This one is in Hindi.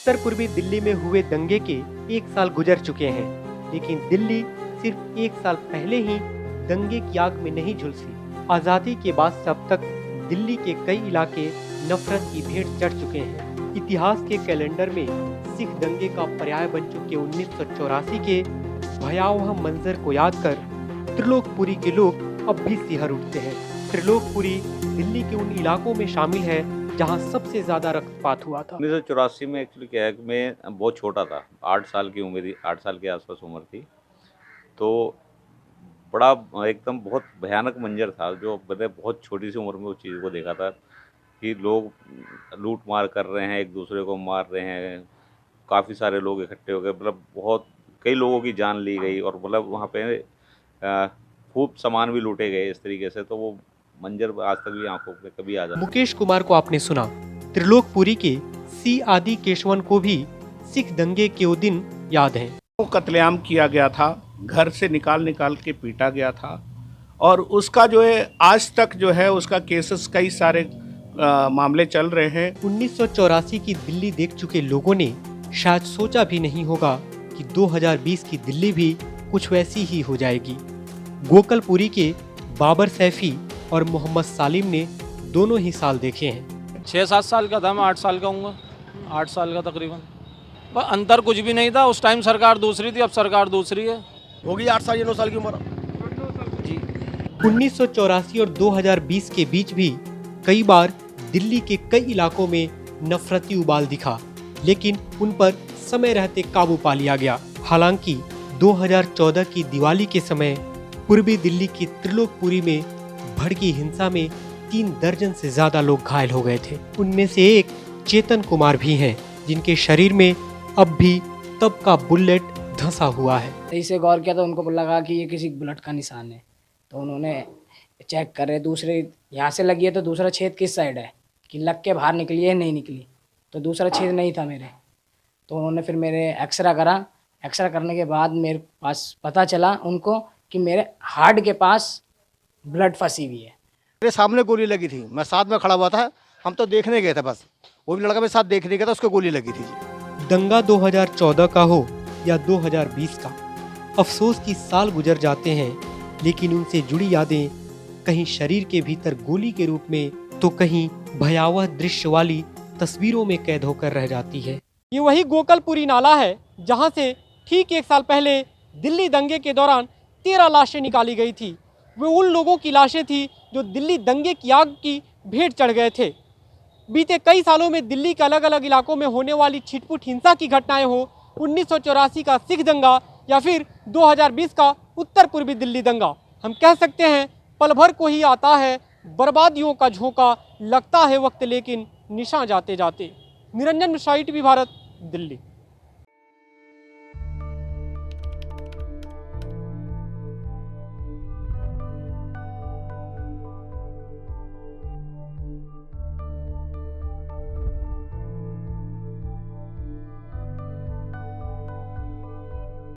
उत्तर पूर्वी दिल्ली में हुए दंगे के 1 साल गुजर चुके हैं, लेकिन दिल्ली सिर्फ 1 साल पहले ही दंगे की आग में नहीं झुलसी। आजादी के बाद से अब तक दिल्ली के कई इलाके नफरत की भेंट चढ़ चुके हैं। इतिहास के कैलेंडर में सिख दंगे का पर्याय बन चुके 1984 के भयावह मंजर को याद कर त्रिलोकपुरी के लोग अब भी सिहर उठते हैं। त्रिलोकपुरी दिल्ली के उन इलाकों में शामिल है जहां सबसे ज्यादा रक्तपात हुआ था। 1984 में एक्चुअली क्या है कि मैं बहुत छोटा था, 8 साल की उम्र थी, 8 साल के आसपास उम्र थी। तो बड़ा एकदम बहुत भयानक मंजर था जो मैंने बहुत छोटी सी उम्र में उस चीज़ को देखा था कि लोग लूट मार कर रहे हैं, एक दूसरे को मार रहे हैं, काफ़ी सारे लोग इकट्ठे हो गए, मतलब बहुत कई लोगों की जान ली गई और मतलब वहाँ पे खूब सामान भी लूटे गए इस तरीके से। तो वो मंजर आज तक भी आंखों पे कभी आ जाता है। मुकेश कुमार को आपने सुना। त्रिलोकपुरी के सी आदि केशवन को भी सिख दंगे के वो दिन याद हैं। वो कत्लेआम किया गया था, घर से निकाल के पीटा गया था और उसका जो है आज तक जो है उसका केसेस कई सारे मामले चल रहे हैं। 1984 की दिल्ली देख चुके लोगों ने शायद सोचा भी नहीं होगा कि 2020 की दिल्ली भी कुछ वैसी ही हो जाएगी। गोकलपुरी के बाबर सैफी और मोहम्मद सालिम ने दोनों ही साल देखे हैं। 6-7 साल का था, मैं 8 साल का हूँ, 8 साल का तकरीबन। पर अंतर कुछ भी नहीं था, उस टाइम सरकार दूसरी थी, अब सरकार दूसरी है। होगी 8 साल या 9 साल की उम्र जी। 1984 और 2020 के बीच भी कई बार दिल्ली के कई इलाकों में नफरती उबाल दिखा, लेकिन उन पर समय रहते काबू पा लिया गया। हालांकि 2014 की दिवाली के समय पूर्वी दिल्ली की त्रिलोकपुरी में भड़की हिंसा में 3 दर्जन से ज्यादा लोग घायल हो गए थे। उनमें से एक चेतन कुमार भी हैं, जिनके शरीर में अब भी तब का बुलेट धंसा हुआ है। इसे गौर किया तो उनको लगा कि ये किसी बुलेट का निशान है, तो उन्होंने चेक करे, दूसरे यहाँ से लगी है तो दूसरा छेद किस साइड है, कि लग के बाहर निकली है नहीं निकली, तो दूसरा छेद नहीं था मेरे। तो उन्होंने फिर मेरे एक्सरा करा, एक्सरा करने के बाद मेरे पास पता चला उनको कि मेरे हार्ट के पास ब्लड फंसी हुई है। मेरे सामने गोली लगी थी, मैं साथ में खड़ा हुआ था, हम तो देखने गए थे बस, वो भी लड़का मेरे साथ देखने गया था, उसको गोली लगी थी। दंगा 2014 का हो या 2020 का, अफसोस की साल गुजर जाते हैं, लेकिन उनसे जुड़ी यादें कहीं शरीर के भीतर गोली के रूप में तो कहीं भयावह दृश्य वाली तस्वीरों में कैद होकर रह जाती है। ये वही गोकलपुरी नाला है जहां से ठीक 1 साल पहले दिल्ली दंगे के दौरान 13 लाशें निकाली गई थी। वे उन लोगों की लाशें थी जो दिल्ली दंगे की आग की भेंट चढ़ गए थे। बीते कई सालों में दिल्ली के अलग अलग इलाकों में होने वाली छिटपुट हिंसा की घटनाएं हो, 1984 का सिख दंगा या फिर 2020 का उत्तर पूर्वी दिल्ली दंगा, हम कह सकते हैं पल भर को ही आता है बर्बादियों का झोंका, लगता है वक्त लेकिन निशान जाते जाते। निरंजन मिश्रा, ITV भारत, दिल्ली।